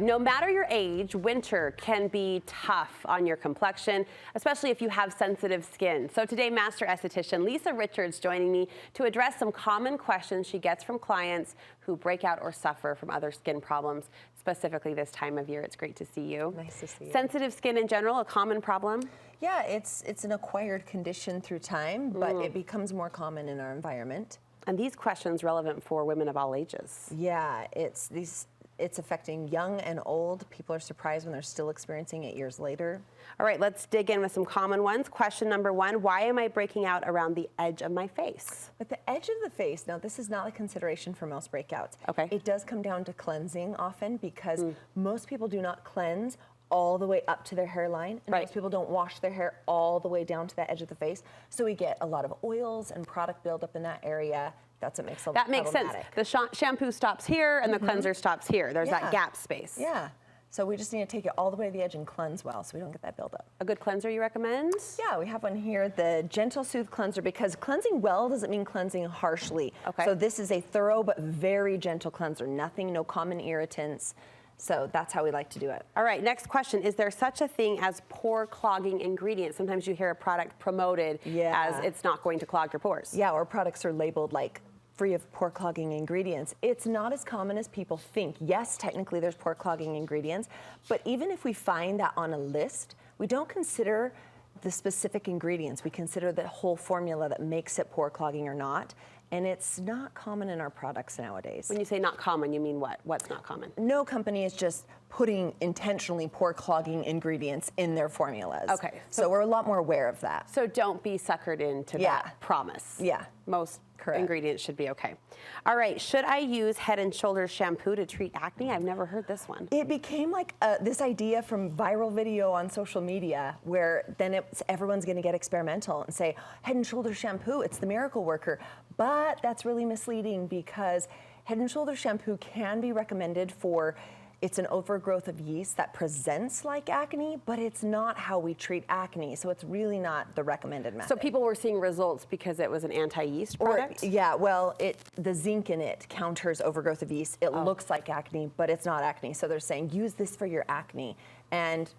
No matter your age, winter can be tough on your complexion, especially if you have sensitive skin. So today, Master Esthetician Lisa Richards joining me to address some common questions she gets from clients who break out or suffer from other skin problems, specifically this time of year. It's great to see you. Nice to see you. Sensitive skin in general, a common problem? Yeah, it's an acquired condition through time, but it becomes more common in our environment. And these questions relevant for women of all ages. Yeah, it's affecting young and old. People are surprised when they're still experiencing it years later. All right, let's dig in with some common ones. Question number one, why am I breaking out around the edge of my face? With the edge of the face, now this is not a consideration for most breakouts. Okay. It does come down to cleansing often because most people do not cleanse all the way up to their hairline, and most people don't wash their hair all the way down to the edge of the face. So we get a lot of oils and product buildup in that area. That's what makes it That makes sense. The shampoo stops here and the cleanser stops here. There's that gap space. Yeah. So we just need to take it all the way to the edge and cleanse well so we don't get that buildup. A good cleanser you recommend? Yeah, we have one here, the Gentle Soothe Cleanser, because cleansing well doesn't mean cleansing harshly. Okay. So this is a thorough but very gentle cleanser. Nothing, no common irritants. So that's how we like to do it. All right, next question. Is there such a thing as pore clogging ingredients? Sometimes you hear a product promoted as it's not going to clog your pores. Yeah, or products are labeled like free of pore clogging ingredients. It's not as common as people think. Yes, technically there's pore clogging ingredients, but even if we find that on a list, we don't consider the specific ingredients. We consider the whole formula that makes it pore clogging or not. And it's not common in our products nowadays. When you say not common, you mean what? What's not common? No company is just putting intentionally pore clogging ingredients in their formulas. Okay. So we're a lot more aware of that. So don't be suckered into that promise. Yeah. Most ingredients should be okay. All right, should I use Head & Shoulders shampoo to treat acne? I've never heard this one. It became like this idea from viral video on social media where then everyone's gonna get experimental and say, Head & Shoulders shampoo, it's the miracle worker. But that's really misleading because Head & Shoulders shampoo can be recommended for it's an overgrowth of yeast that presents like acne, but it's not how we treat acne. So it's really not the recommended method. So people were seeing results because it was an anti-yeast product? Yeah, well, the zinc in it counters overgrowth of yeast. It looks like acne, but it's not acne. So they're saying use this for your acne. And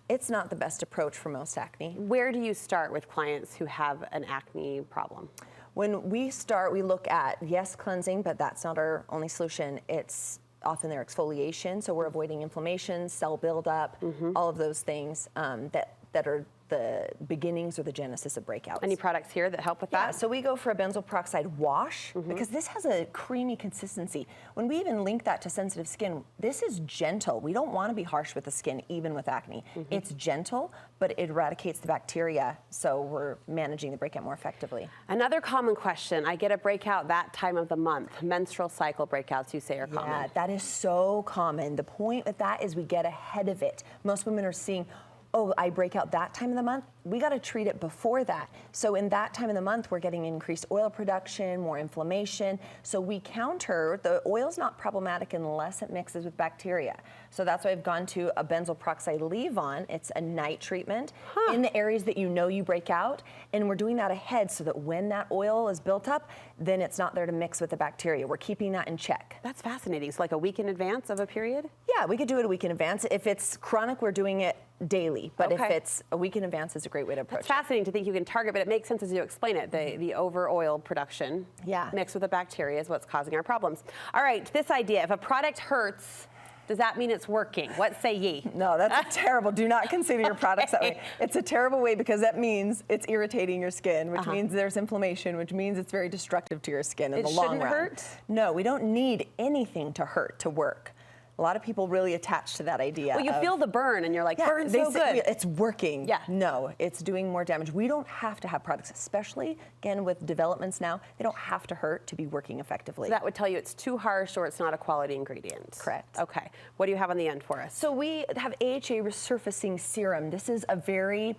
it's not the best approach for most acne. Where do you start with clients who have an acne problem? When we start, we look at, yes, cleansing, but that's not our only solution. It's often their exfoliation, so we're avoiding inflammation, cell buildup, all of those things that are the beginnings or the genesis of breakouts. Any products here that help with that? So we go for a benzoyl peroxide wash because this has a creamy consistency. When we even link that to sensitive skin, this is gentle. We don't want to be harsh with the skin, even with acne. It's gentle, but it eradicates the bacteria, so we're managing the breakout more effectively. Another common question, I get a breakout that time of the month. Menstrual cycle breakouts, you say, are common. Yeah, that is so common. The point with that is we get ahead of it. Most women are seeing, oh, I break out that time of the month. We got to treat it before that. So in that time of the month, we're getting increased oil production, more inflammation. So we counter, the oil's not problematic unless it mixes with bacteria. So that's why I've gone to a benzoyl peroxide leave-on. It's a night treatment in the areas that you know you break out. And we're doing that ahead so that when that oil is built up, then it's not there to mix with the bacteria. We're keeping that in check. That's fascinating. So like a week in advance of a period? Yeah, we could do it a week in advance. If it's chronic, we're doing it daily. But if it's a week in advance, it's a great way to approach it. It's fascinating to think you can target, but it makes sense as you explain it. The over oil production mixed with the bacteria is what's causing our problems. All right, this idea, if a product hurts, does that mean it's working? What say ye? No, that's terrible. Do not consider your products that way. It's a terrible way because that means it's irritating your skin, which means there's inflammation, which means it's very destructive to your skin in the long run. It shouldn't hurt? No, we don't need anything to hurt to work. A lot of people really attach to that idea. Well, you feel the burn and you're like, burn's so good. It's working. Yeah. No, it's doing more damage. We don't have to have products, especially, again, with developments now, they don't have to hurt to be working effectively. So that would tell you it's too harsh or it's not a quality ingredient. Correct. Okay. What do you have on the end for us? So we have AHA resurfacing serum. This is a very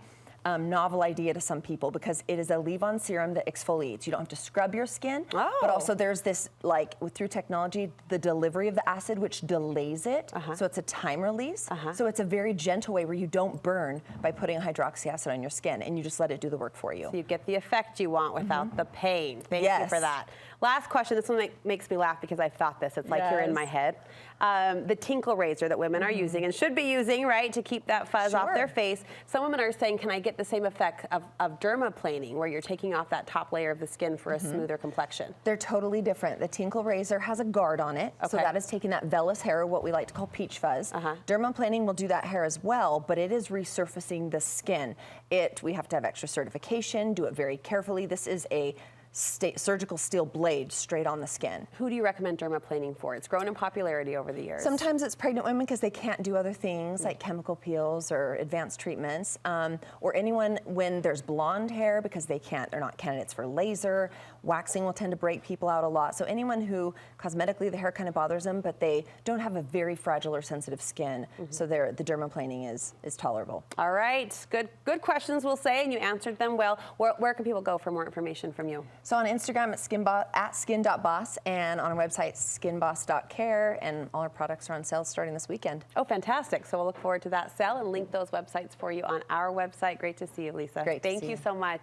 novel idea to some people because it is a leave-on serum that exfoliates. You don't have to scrub your skin, but also there's this, like, through technology, the delivery of the acid, which delays it, so it's a time release. So it's a very gentle way where you don't burn by putting hydroxy acid on your skin, and you just let it do the work for you. So you get the effect you want without the pain. Thank you for that. Last question, this one makes me laugh because I've thought this, it's like you're in my head. The TINKLE razor that women are using and should be using, right, to keep that fuzz off their face. Some women are saying, can I get the same effect of dermaplaning, where you're taking off that top layer of the skin for a smoother complexion? They're totally different. The TINKLE razor has a guard on it, so that is taking that vellus hair, what we like to call peach fuzz. Dermaplaning will do that hair as well, but it is resurfacing the skin. We have to have extra certification, do it very carefully. This is a surgical steel blade straight on the skin. Who do you recommend dermaplaning for? It's grown in popularity over the years. Sometimes it's pregnant women because they can't do other things like chemical peels or advanced treatments, or anyone when there's blonde hair because they're not candidates for laser. Waxing will tend to break people out a lot. So anyone who cosmetically the hair kind of bothers them, but they don't have a very fragile or sensitive skin, so the dermaplaning is tolerable. All right, good questions, we'll say, and you answered them well. Where can people go for more information from you? So on Instagram at skin.boss, and on our website skinboss.care, and all our products are on sale starting this weekend. Oh, fantastic. So we'll look forward to that sale and link those websites for you on our website. Great to see you, Lisa. Great to see you. Thank you so much.